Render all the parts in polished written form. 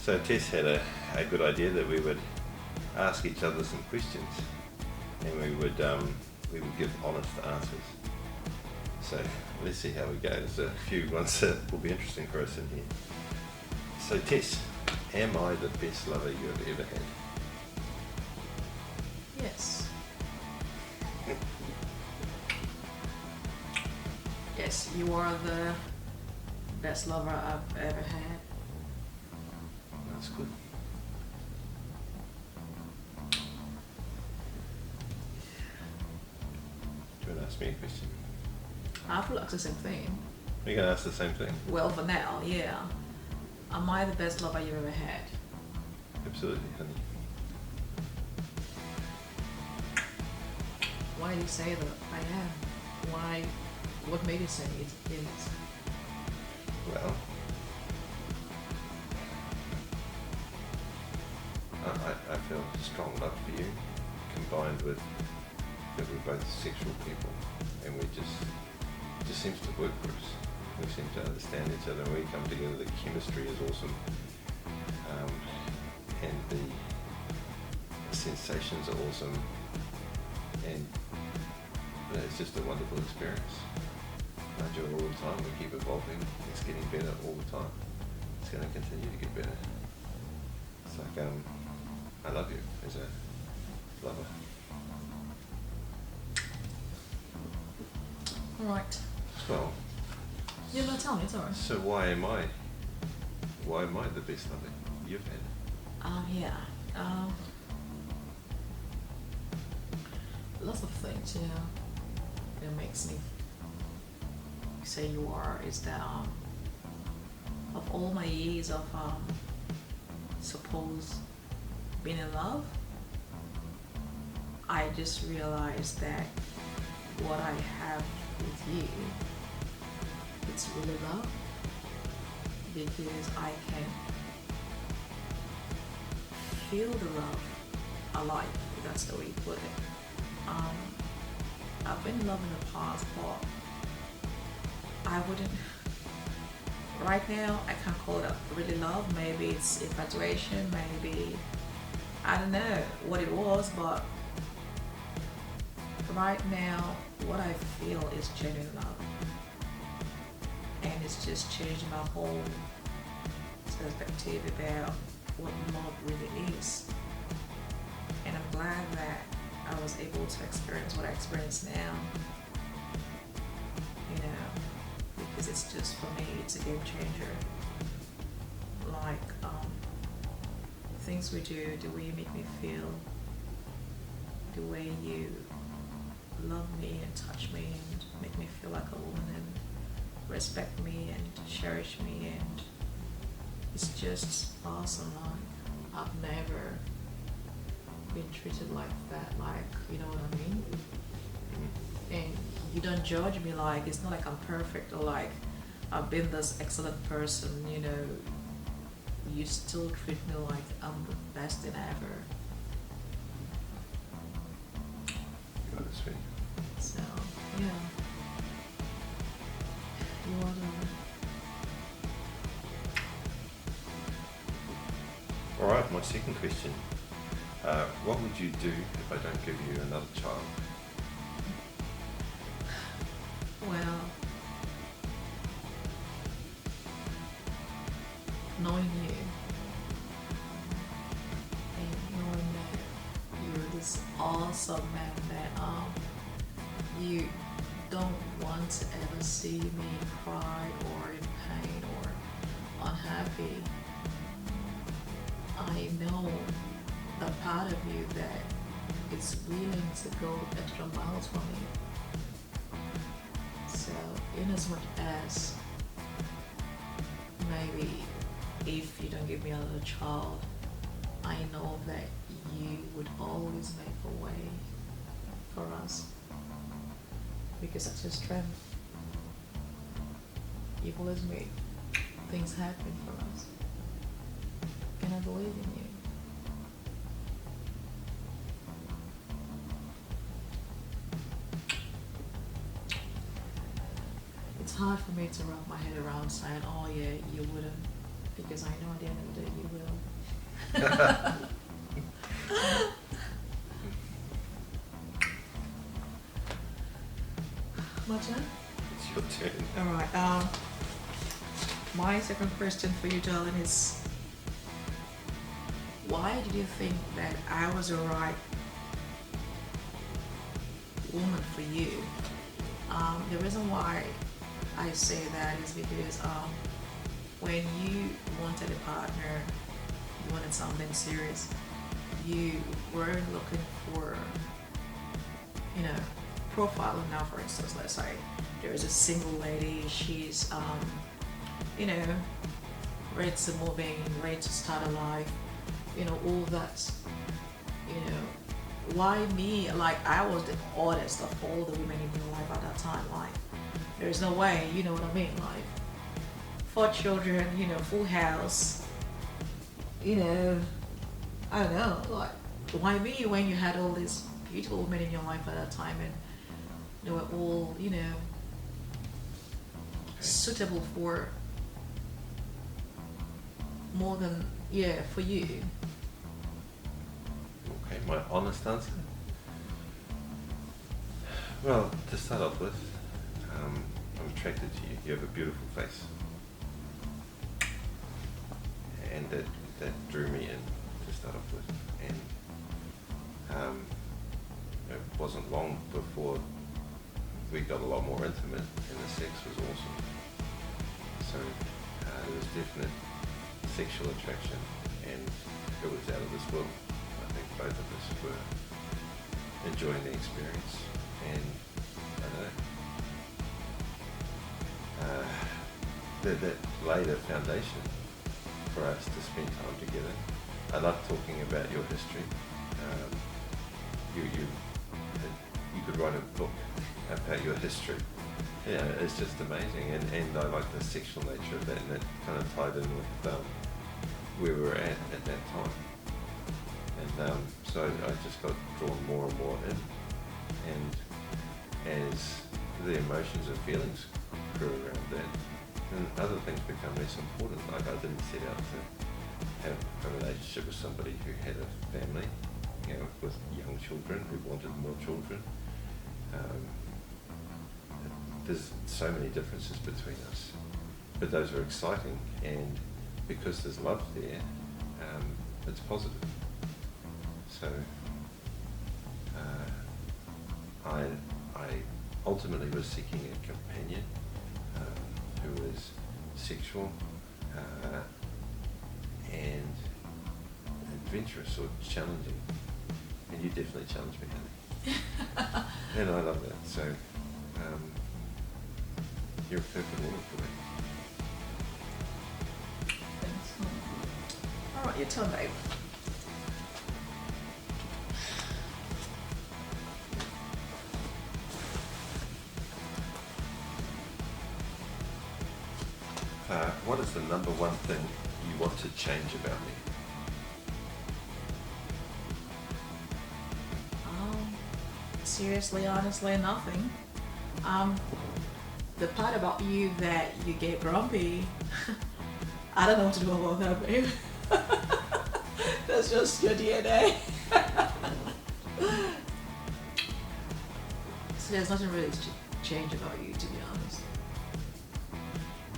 So Tess had a good idea that we would ask each other some questions, and we would give honest answers. So let's see how we go. There's a few ones that will be interesting for us in here. So Tess, am I the best lover you have ever had? Yes. Yes, you are the best lover I've ever had. That's good. Do you want to ask me a question? I feel like the same thing. You're going to ask the same thing? Well, for now, yeah. Am I the best lover you've ever had? Absolutely, honey. Why do you say that I am? Why? What made you say it is? Well, I feel strong love for you, combined with that we're both sexual people, and it just seems to work for us. We seem to understand each other, and we come together. The chemistry is awesome, and the sensations are awesome, and it's just a wonderful experience. I enjoy it all the time. We keep evolving. It's getting better all the time. It's going to continue to get better. It's like I love you as a lover. Alright. Well, Yeah, no, tell me, it's alright. so why am I the best lover you've had? Yeah. Lots of things, you know, that makes me say you are is that of all my years of suppose being in love, I just realized that what I have with you, it's really love, because I can feel the love alive, if that's the way you put it. I've been in love in the past, but I wouldn't, right now I can't call it really love. Maybe it's infatuation, maybe, I don't know what it was, but right now what I feel is genuine love, and it's just changed my whole perspective about what love really is. And I'm glad that I was able to experience what I experience now, you know, because it's just, for me, it's a game changer. Like, things we do, the way you make me feel, the way you love me and touch me and make me feel like a woman and respect me and cherish me, and it's just awesome. Like, I've never been treated like that, like, you know what I mean? And you don't judge me, like, it's not like I'm perfect or like I've been this excellent person, you know. You still treat me like I'm the best thing ever. God, it's sweet. So, yeah. You want to... Alright, my second question. What would you do if I don't give you another child? Well, knowing you and knowing that you're this awesome man that you don't want to ever see me cry or in pain or unhappy. I know the part of you that is willing to go extra miles for me. So, in as much as maybe if you don't give me another child, I know that you would always make a way for us, because that's your strength. You've always made things happen for us, and I believe in you. It's hard for me to wrap my head around saying, oh yeah, you wouldn't because I know at the end of the day you will. My turn? It's your turn. Alright, my second question for you, darling, is why did you think that I was the right woman for you? The reason why I say that is because when you wanted a partner, you wanted something serious, you weren't looking for, you know, profiling. Now, for instance, let's say there is a single lady, she's, you know, ready to move in, ready to start a life, you know, all that, you know, why me? Like, I was the oldest of all the women in your life at that time. Like, there's no way, you know what I mean? Like, 4 children, you know, full house, you know, I don't know, like, why me when you had all these beautiful women in your life at that time and they were all, you know, suitable for more than, yeah, for you. Okay, my honest answer? Well, to start off with, I'm attracted to you. You have a beautiful face. And that drew me in to start off with. And it wasn't long before we got a lot more intimate and the sex was awesome. So there was definite sexual attraction and it was out of this world. I think both of us were enjoying the experience and I don't know, that laid a foundation for us to spend time together. I love talking about your history. You could write a book about your history. Yeah, it's just amazing, and I like the sexual nature of that, and it kind of tied in with where we were at that time. And so I just got drawn more and more in, and as the emotions and feelings grew around that, and other things become less important. Like, I didn't set out to have a relationship with somebody who had a family, you know, with young children, who wanted more children. There's so many differences between us, but those are exciting, and because there's love there, it's positive. So I ultimately was seeking a companion who was sexual and adventurous or challenging, and you definitely challenged me, honey. And I love that. So you're a perfect woman for me. Thanks. Alright, your turn, babe. What is the number one thing you want to change about me? Seriously, honestly, nothing. The part about you that you get grumpy, I don't know what to do about that, babe. That's just your DNA. So there's nothing really to change about you, to be honest.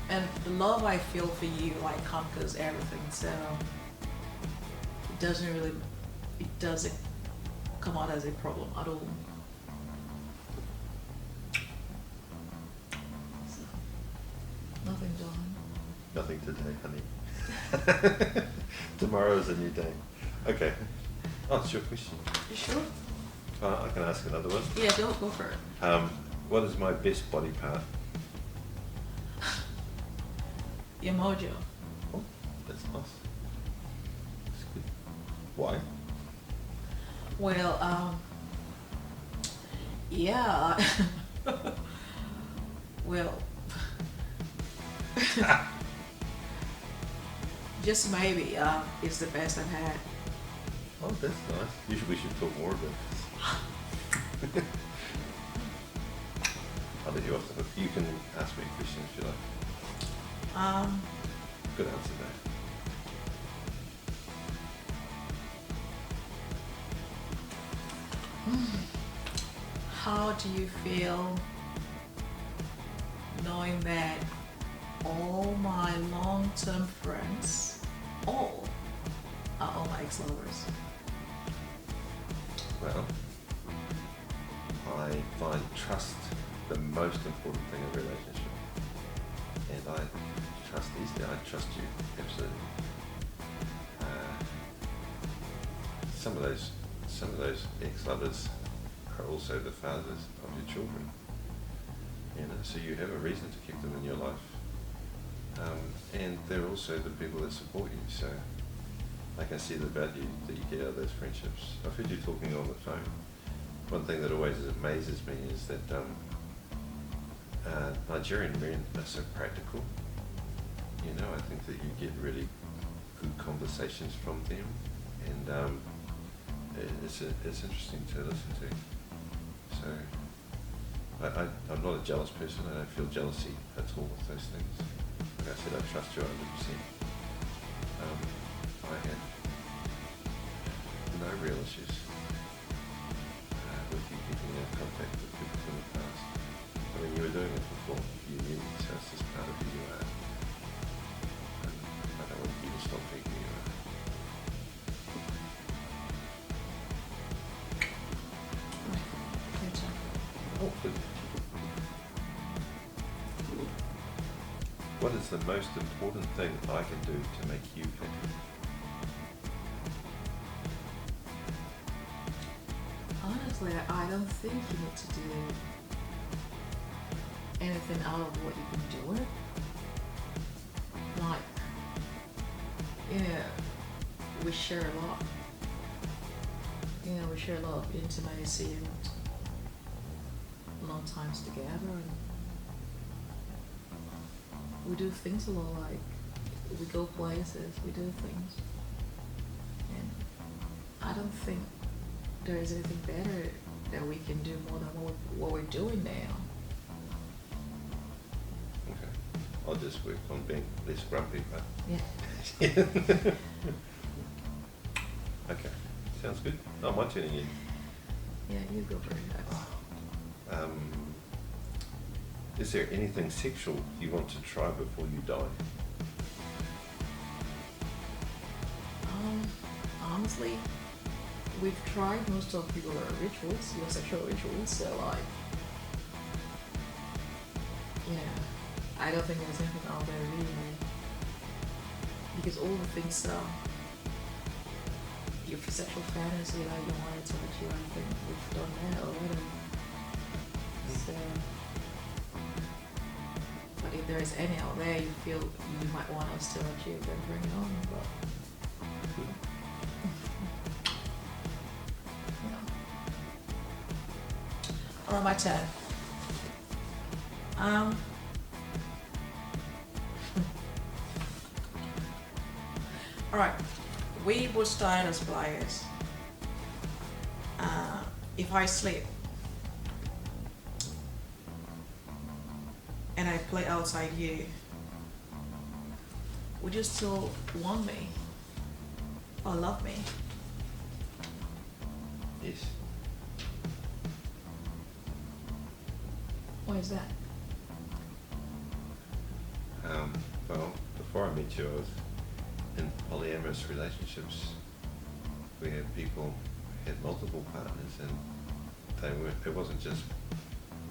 And the love I feel for you, like, conquers everything. So it doesn't come out as a problem at all. So, nothing, darling. Nothing today, honey. Tomorrow is a new day. Okay. Oh, it's your question. You sure? I can ask another one. Yeah, go for it. What is my best body part? Your mojo. Oh, that's nice. That's good. Why? Well, yeah. Well, just maybe it's the best I've had. Oh, that's nice. We should talk more about this. I'll let you off. You can ask me a question if you like. Good answer, mate. How do you feel knowing that all my long-term friends, all, are all my ex-lovers? Well, I find trust the most important thing in a relationship. And I trust easily. I trust you, absolutely. Some of those ex-lovers are also the fathers of your children. So you have a reason to keep them in your life. And they're also the people that support you. So I can see the value that you get out of those friendships. I've heard you talking on the phone. One thing that always amazes me is that Nigerian men are so practical. I think that you get really good conversations from them, and it's interesting to listen to. So I'm not a jealous person. I don't feel jealousy at all with those things. Like I said, I trust you 100%. I had no real issues with you keeping in contact with people from the past. I mean, you were doing it before you knew me, so it's just part of who you are. I don't want you to stop being who you are. Oh, good. What is the most important thing I can do to make you happy? Honestly, I don't think you need to do anything out of what you've been doing. Like, we share a lot. We share a lot of intimacy and long times together, and we do things a lot. Like, we go places, we do things, and I don't think there is anything better that we can do more than what we're doing now. Okay. I'll just work on being less grumpy, but... Yeah. Okay. Sounds good. Oh, my turn again. Yeah, you go for it. Is there anything sexual you want to try before you die? Honestly, we've tried most of your rituals, your sexual rituals, so I don't think there's anything out there really, because all the things, your sexual fantasy, like you want to touch you, I think we've done that already. So, but if there is any out there you feel you might want us to achieve, then bring it on. But Alright, my turn. Alright, we would start as players. If I sleep and I play outside you, would you still want me or love me? Yes. Why is that? Well, before I met you, I was in polyamorous relationships where people had multiple partners, and it wasn't just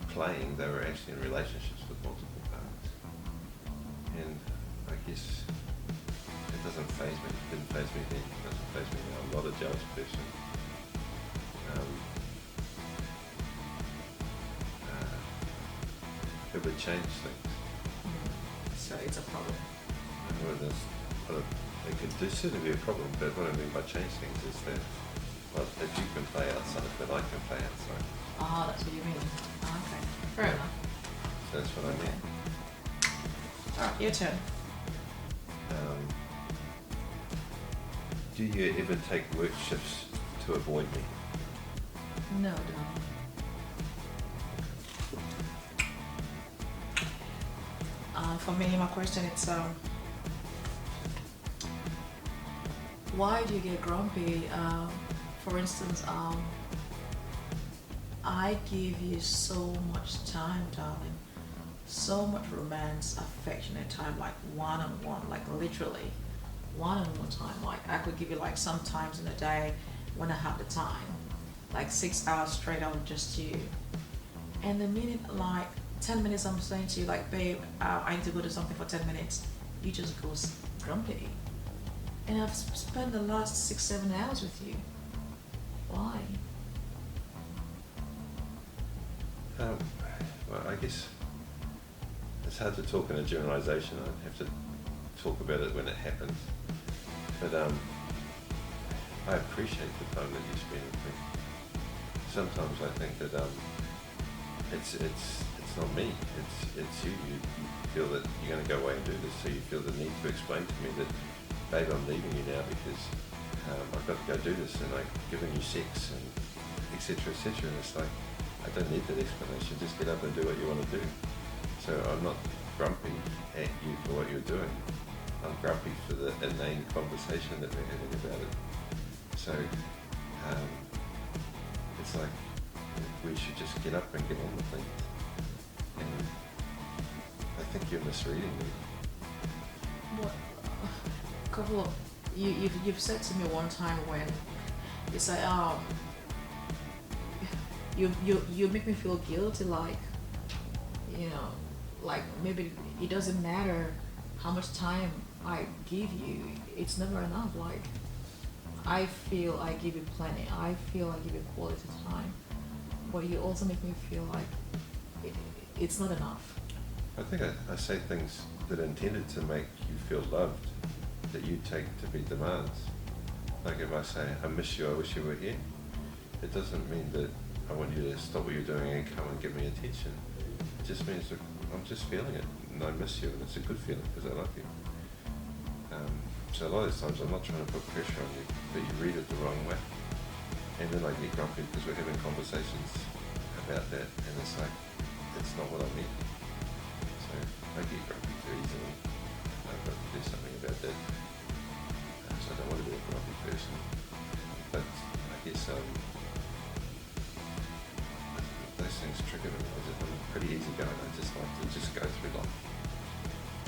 playing, they were actually in relationships with multiple partners. And I guess it doesn't faze me. It didn't faze me then, it doesn't faze me now. I'm not a jealous person. It would change things. So it's a problem. It could certainly be a problem, but what I mean by change things is that, well, if you can play outside, then I can play outside. Ah, that's what you mean. Okay, fair enough. So that's what I mean. Alright, your turn. Do you ever take work shifts to avoid me? No, darling. For me, my question is, why do you get grumpy? For instance, I give you so much time, darling. So much romance, affectionate time, like one on one, like literally one on one time. Like I could give you like sometimes in a day when I have the time, like 6 hours straight on just you. And the minute like 10 minutes I'm saying to you like, babe, I need to go do something for 10 minutes, you just go grumpy. And I've spent the last 6 7 hours with you. Why? Um, well, I guess it's hard to talk in a generalisation. I have to talk about it when it happens. But I appreciate the time that you spend with me. Sometimes I think that it's not me. It's you. You feel that you're going to go away and do this, so you feel the need to explain to me that, babe, I'm leaving you now because I've got to go do this, and I've given you sex, and etc. etc. And it's like, I don't need that explanation. Just get up and do what you want to do. So I'm not grumpy at you for what you're doing. I'm grumpy for the inane conversation that we're having about it. So it's like we should just get up and get on with things. And I think you're misreading me. What? A couple of you've said to me one time when you say, you make me feel guilty, like, you know, like maybe it doesn't matter how much time I give you, it's never enough. Like I feel I give you plenty, I feel I give you quality time, but you also make me feel like it's not enough. I think I say things that are intended to make you feel loved, that you take to be demands. Like if I say, I miss you, I wish you were here, it doesn't mean that I want you to stop what you're doing and come and give me attention. It just means that I'm just feeling it, and I miss you, and it's a good feeling because I love you. So a lot of times I'm not trying to put pressure on you, but you read it the wrong way. And then I get grumpy because we're having conversations about that, and it's like, it's not what I mean. So I get grumpy too easily. I've got to do something about that. So I don't want to be a grumpy person. But I guess those things trigger me. I'm pretty easygoing. I just like to just go through life.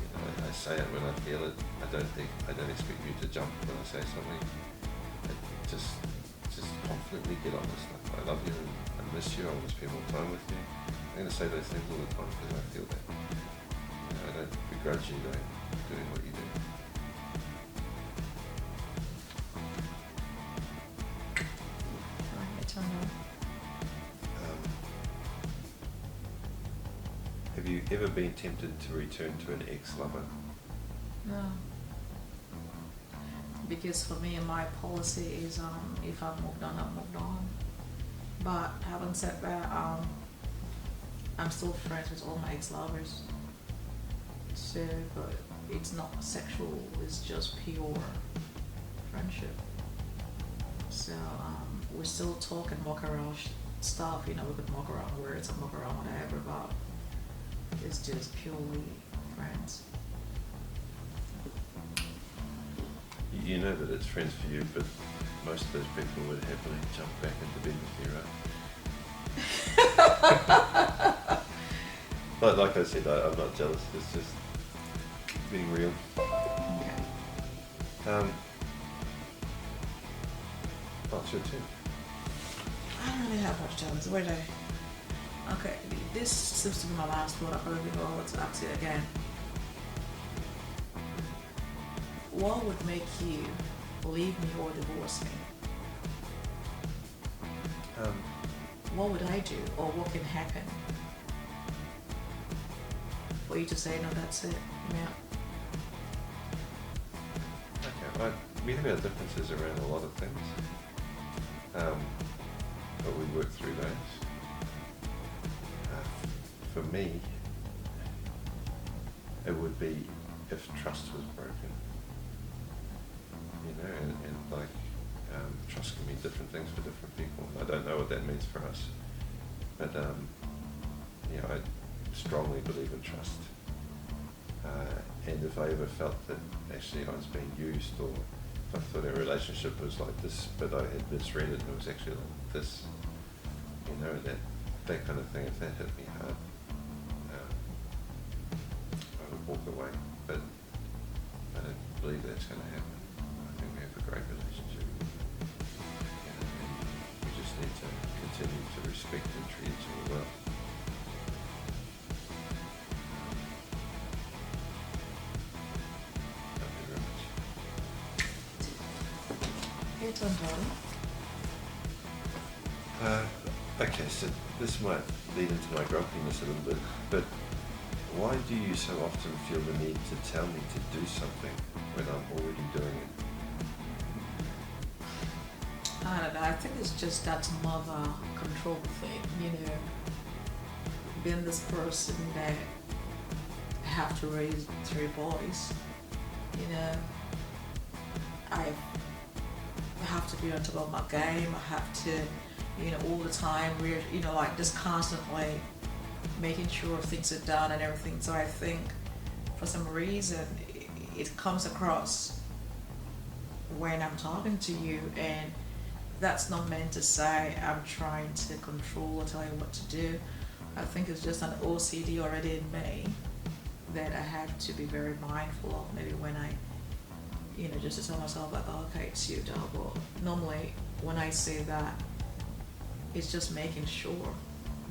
You know, I say it when I feel it. I don't expect you to jump when I say something. I just confidently get on with stuff. I love you and I miss you. I want to spend more time with you. I'm going to say those things all the time because I feel that. You know, I don't begrudge you doing what you do. Have you ever been tempted to return to an ex-lover? No. Because for me, my policy is if I've moved on, I've moved on. But having said that, I'm still friends with all my ex-lovers. So, but it's not sexual, it's just pure friendship. So we still talk and walk around stuff, you know, we could walk around words and walk around whatever, but it's just purely friends. You know that it's friends for you, but most of those people would happily jump back into bed with you, right? like I said, I'm not jealous, it's just being real. Okay. What's your turn? I don't really have much jealousy. Where did I? Okay, this seems to be my last one. I'll probably go over to ask it again. What would make you leave me or divorce me? What would I do, or what can happen for you to say, no, that's it, yeah? Okay, we have our differences around a lot of things, but we work through those. For me, it would be if trust was broken. You know, and like trust can mean different things for different people. I don't know what that means for us, but you know, I strongly believe in trust. And if I ever felt that actually I was being used, or if I thought our relationship was like this, but I had misread it and it was actually like this, you know, that kind of thing, if that hit me hard, I would walk away. But I don't believe that's going to happen. I think we have a great relationship. And we just need to continue to respect and treat each other well. Thank you very much. Your turn, darling. Okay, so this might lead into my grumpiness a little bit, but why do you so often feel the need to tell me to do something when I'm already doing it? I don't know, I think it's just that mother control thing, you know, being this person that have to raise 3 boys, you know, I have to be on top of my game, I have to, you know, all the time, we're, you know, like just constantly making sure things are done and everything. So I think for some reason it comes across when I'm talking to you, and that's not meant to say I'm trying to control or tell you what to do. I think it's just an OCD already in me that I have to be very mindful of. Maybe when I, you know, just to tell myself like, oh, okay, it's you, dog. But normally when I say that, it's just making sure.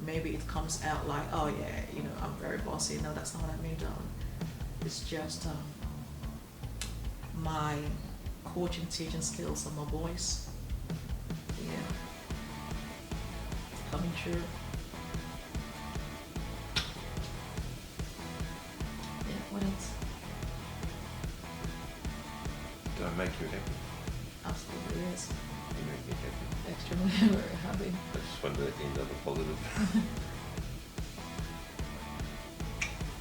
Maybe it comes out like, oh yeah, you know, I'm very bossy. No, that's not what I mean, darling. It's just my coaching, teaching skills of my voice. Yeah, coming true. Yeah, what else? Do I make you happy? Absolutely yes. You make me happy. Extremely very happy. I just wanted to end on a positive.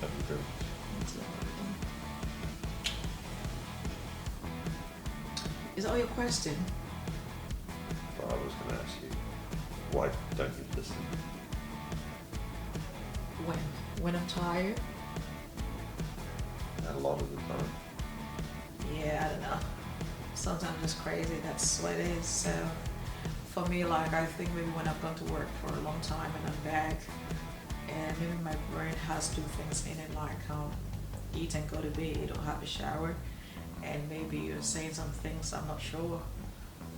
Love you very much. Is that all your question? Well, I was going to ask you, why don't you listen? When I'm tired? A lot of the time. Yeah, I don't know. Sometimes it's crazy, that's what it is. So for me, like, I think maybe when I've gone to work for a long time and I'm back, and maybe my brain has to do things in it, like eat and go to bed or have a shower, and maybe you're saying some things I'm not sure.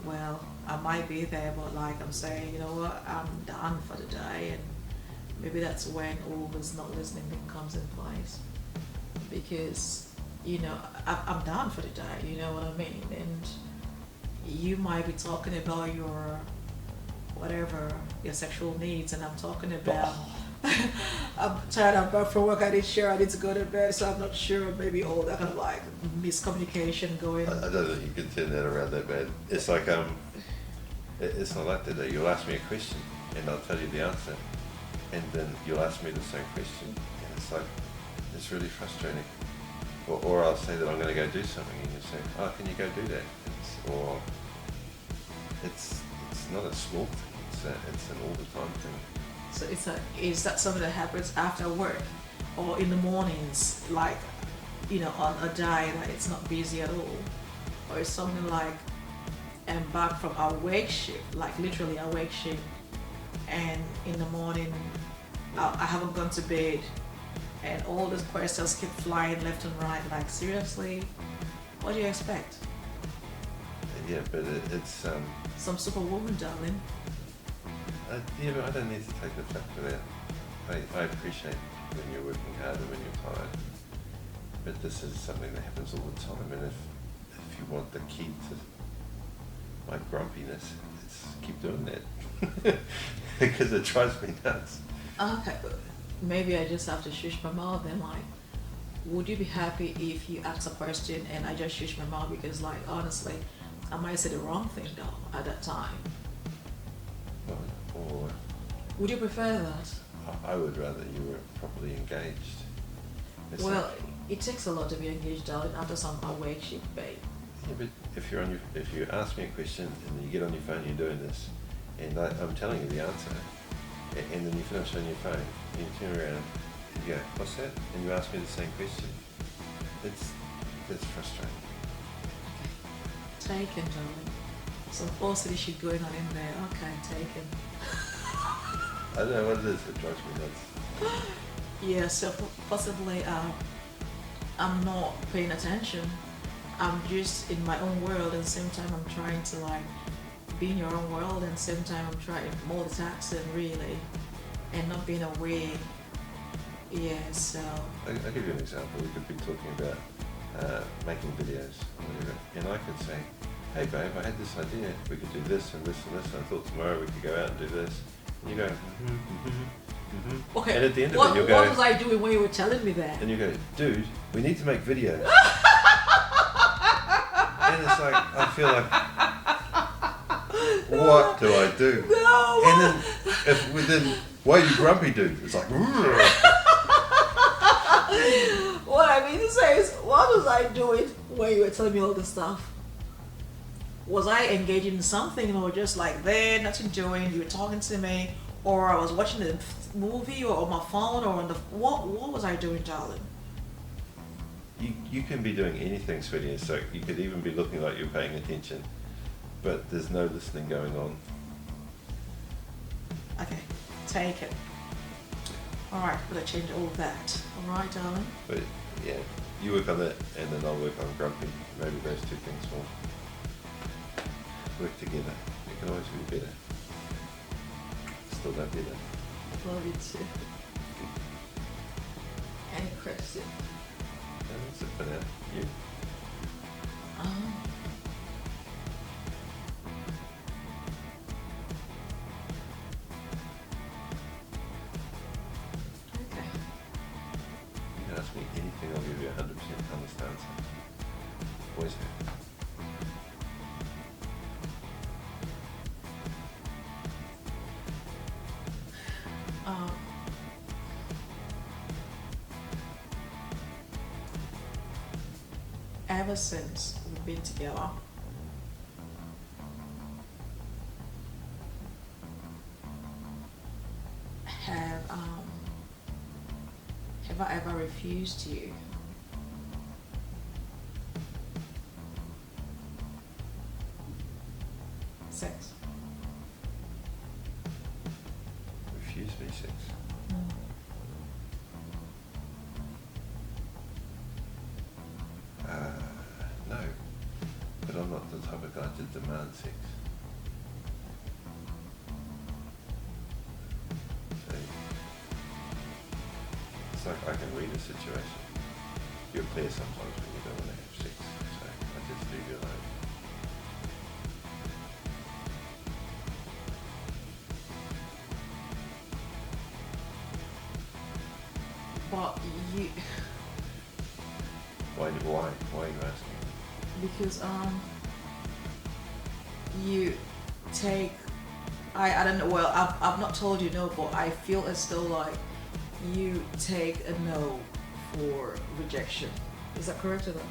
Well, I might be there, but like I'm saying, you know what, I'm done for the day, and maybe that's when all this not listening thing comes in place. Because, you know, I'm done for the day, you know what I mean? And you might be talking about your, whatever, your sexual needs, and I'm talking about, I'm tired, I'm back from work, I need to go to bed, so I'm not sure, maybe all that kind of like miscommunication going. I don't think you can turn that around that bad. It's like, it's not like that. You'll ask me a question and I'll tell you the answer, and then you'll ask me the same question, and it's like, it's really frustrating. Or I'll say that I'm going to go do something, and you'll say, oh, can you go do that? It's not a small thing, it's an all the time thing. So is that something that happens after work or in the mornings, like, you know, on a day that it's not busy at all? Or is something like I'm back from a wake shift, like literally a wake shift, and in the morning I haven't gone to bed, and all these questions keep flying left and right, like seriously, what do you expect? Yeah, but it's Some superwoman, darling. yeah, but I don't need to take the flak for that. I appreciate when you're working hard and when you're tired, but this is something that happens all the time, and if you want the key to my grumpiness, it's keep doing that because it drives me nuts. Okay, maybe I just have to shush my mouth then, like, would you be happy if you ask a question and I just shush my mouth? Because like, honestly, I might say the wrong thing though at that time. Or Would you prefer that? I would rather you were properly engaged. It's Well, like, it takes a lot to be engaged, darling, after some awake shift, babe. yeah, but if you ask me a question and you get on your phone, you're doing this, and I'm telling you the answer, and then you finish on your phone, and you turn around and you go, what's that? And you ask me the same question. That's frustrating. Taken, darling. Some falsity shit going on in there. Okay, taken. I don't know what it is that drives me nuts. Yeah, so possibly I'm not paying attention. I'm just in my own world, and same time I'm trying to like be in your own world, and same time I'm trying multitasking really, and not being aware. Yeah, so I'll give you an example. We could be talking about making videos or whatever, and I could say, hey babe, I had this idea. We could do this and this and this, and I thought tomorrow we could go out and do this. And you go, okay. And at the end of what, it, you'll go, what was I doing when you were telling me that? and you go, dude, we need to make videos. And it's like, I feel like, what do I do? No. And then, why are you grumpy, dude? It's like, What I mean to say is, what was I doing when you were telling me all this stuff? Was I engaging in something, or just like there, nothing doing? You were talking to me, or I was watching the movie, or on my phone, or on the what? What was I doing, darling? you can be doing anything, sweetie. So you could even be looking like you're paying attention, but there's no listening going on. Okay, take it. All right, gotta change all of that. All right, darling. But yeah, you work on that, and then I'll work on grumpy. Maybe those two things will work together. It can always be better. Still don't better. Love you too. Any question? That's it for now. You? Okay. You can ask me anything, I'll give you 100% honest answer. Always have. Ever since we've been together, have I ever refused you? Sex. Refuse me sex. No, but I'm not the type of guy to demand sex. So, it's like I can read a situation. You're clear sometimes when you don't want to have sex, so I just leave you alone. But you, Why are you asking? because you take, I don't know, well, I've not told you no, but I feel as though like you take a no for rejection. Is that correct or not?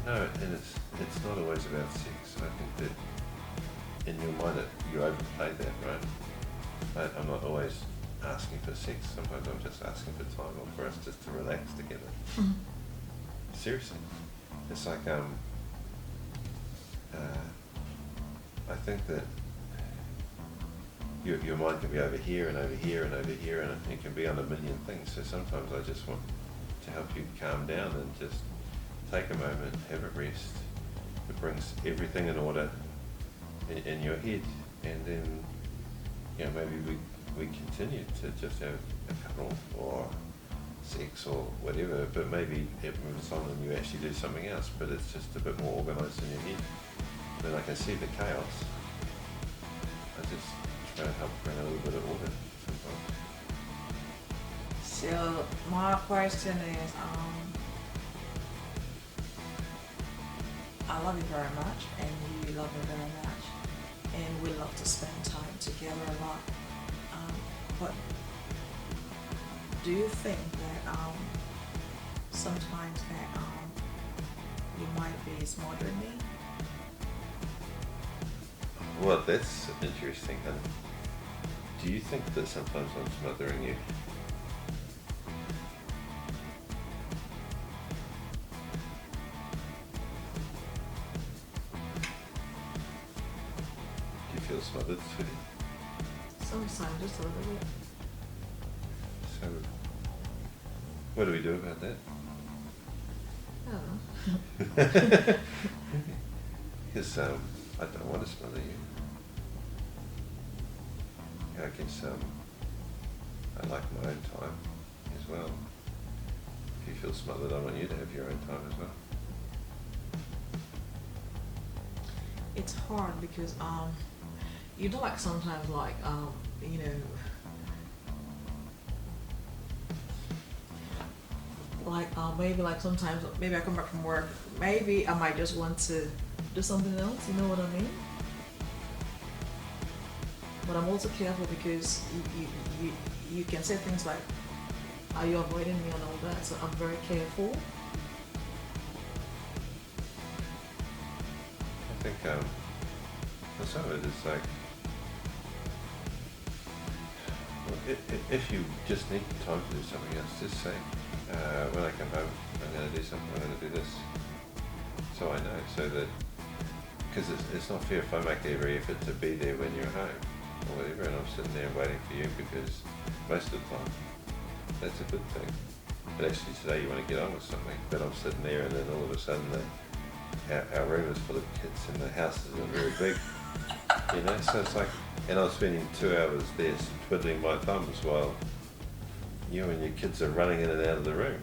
No, and it's not always about sex. I think that in your mind you overplay that, right? I'm not always asking for sex. Sometimes I'm just asking for time or for us just to relax together. Seriously, it's like I think that your mind can be over here and over here and over here, and it can be on a million things. So sometimes I just want to help you calm down and just take a moment, have a rest. It brings everything in order in your head, and then maybe we continue to just have a cuddle or sex or whatever, but maybe it moves on and you actually do something else, but it's just a bit more organised in your head. Then I can see the chaos. I just try to help bring a little bit of order sometimes. So my question is, I love you very much, and you love me very much, and we love to spend time together a lot. But do you think that sometimes that you might be smothering me? Well, that's interesting. Do you think that sometimes I'm smothering you? feel smothered, sweetie? Sometimes, just a little bit. So, what do we do about that? I don't know. Because I don't want to smother you. I guess I like my own time as well. If you feel smothered, I want you to have your own time as well. It's hard because you know, like sometimes like you know, like maybe like sometimes maybe I come back from work, maybe I might just want to do something else, you know what I mean? But I'm also careful because you can say things like, are you avoiding me and all that, so I'm very careful. I think for some of it it's like, well, if you just need time to do something else, just say, when I come home, I'm going to do something, I'm going to do this. So I know, so that, because it's not fair if I make every effort to be there when you're home or whatever, and I'm sitting there waiting for you, because most of the time that's a good thing. But actually today you want to get on with something, but I'm sitting there and then all of a sudden our room is full of kids and the house isn't very big, you know, so it's like, and I'm spending 2 hours there twiddling my thumbs while you and your kids are running in and out of the room.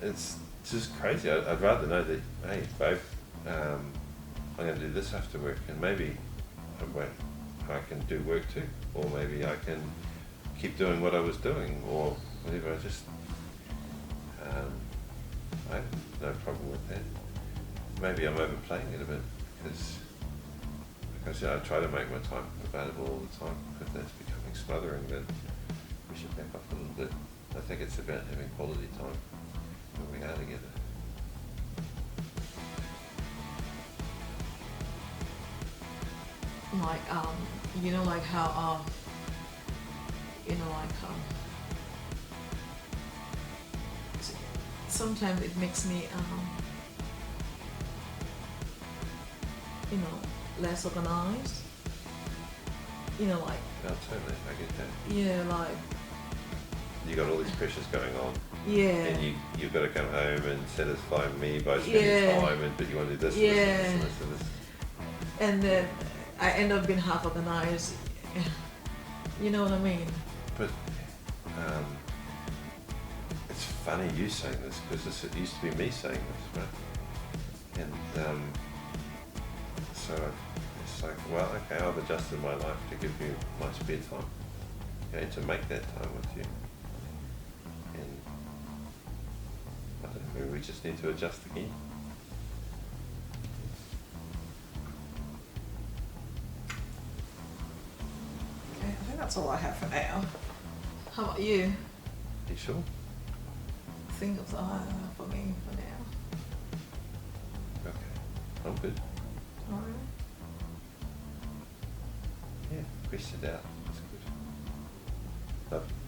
It's just crazy. I'd rather know that, hey babe, I'm going to do this after work, and maybe I can do work too, or maybe I can keep doing what I was doing, or whatever. I have no problem with that. Maybe I'm overplaying it a bit, because like I said, I try to make my time available all the time. If that's becoming smothering, then we should back off a little bit. I think it's about having quality time when we are together. Like you know, like how you know, like sometimes it makes me you know, less organized, you know, like No, totally, I get that. yeah, like You got all these pressures going on, yeah, and you've got to come home and satisfy me by spending time, but you want to do this, and this, and this, and this. and then I end up being half organized. You know what I mean? But it's funny you saying this, because it used to be me saying this, right? And so it's like, well, okay, I've adjusted my life to give you my spare time, okay, to make that time with you. And I don't know, maybe we just need to adjust again. Okay, I think that's all I have for now. How about you? You sure? I think that's all I have for me for now. Okay, I'm good. Alright. Yeah, questioned out. That's good. Love you.